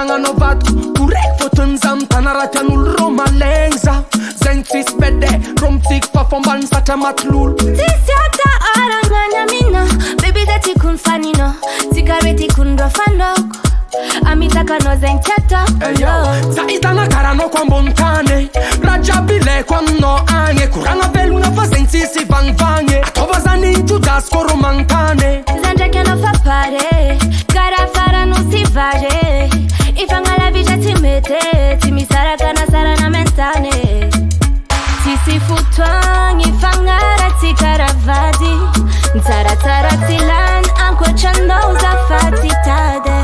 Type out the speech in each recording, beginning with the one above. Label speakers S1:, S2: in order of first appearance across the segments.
S1: nagnano vato korek fôtony za mitana raha tian'olo rô malegny za zegny tsisy bede rô mitiky fa fombany satra maty lolo
S2: tsisy ata arangana mina baby da tikony fanino sikarety kondro fanoko amitakano zegny tiatoko
S1: za hitana karanao ko ambony tany raha jiaby ilaiko aminao agny koragna velogna fa zegny tsisy vagnivagny ataova zany igny jodasy kô rô magnontany
S2: za ndraiky anao fa pare karaha farano sy vare ifagnalavitra tsy mety tsy misaraka nasarana mentany tsisy fotoagny ifagnara tsy karavady tsaratsara tsy lany ankoatranao zafaty tade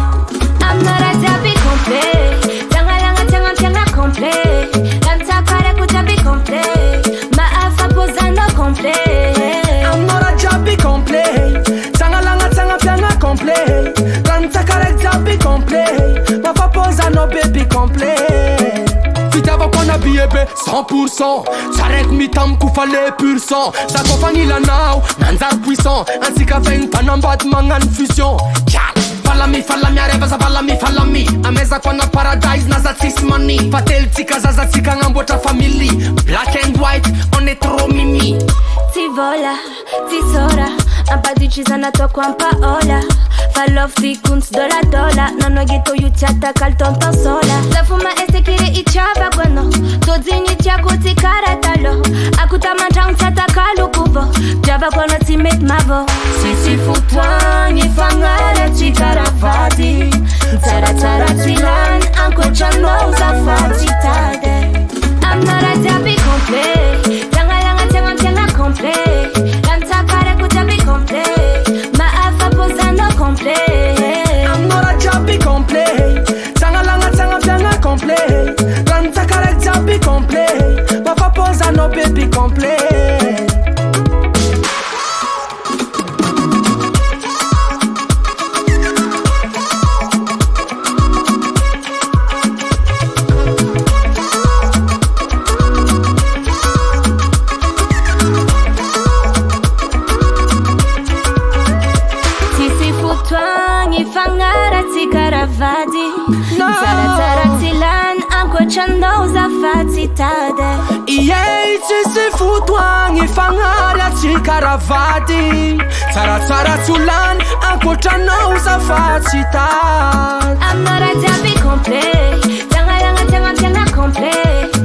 S2: aminara jiaby complet tagnalagna tiagna complet lamitakarako jiaby complet maafapozanao complet
S1: aminara jiaby complet tagnalagna tiagna complet lamitakarako jiaby complet mafapozanao baby complet fitiavako anaby ebe 100% saraiky mitamiko fa le pur sang za kô fagnilanao manjary puissant antsika vegny tanambady magnano fusion falami areva za falami amezako ana paradise na za tsisy mani fa telotsika zazatsika agnamboatra family black and white on est trop mimi
S2: tsy vola tsy sora ampaditrizana ataoko ampaola fa lofty kuns dola nanogeto io tiatakal tonton sola zafuma esekire itiavako anao tojiny tiako tsy karatalo akutamandragno tiatakalokovo tiavako anao tsy mety mavo sisy fotoagny ifagnara tsy karavady tsaratsara tsy lany ankoatranao zafaty tade aminara jiaby complet tagnalagna complet lamitakarako jiaby complet maafapozanao complet
S1: aminara jiaby complet tagnalagna complet lamitakarako jiaby complet mafapozanao baby complet
S2: ifagnara tsy karavady tsaratsara tsy lany ankoatranao zafaty tade
S1: iey tsisy fotoagny ifagnara tsy karavady tsaratsara tsy lany ankoatranao zafaty tade
S2: aminara jiaby complet tagnalagna complet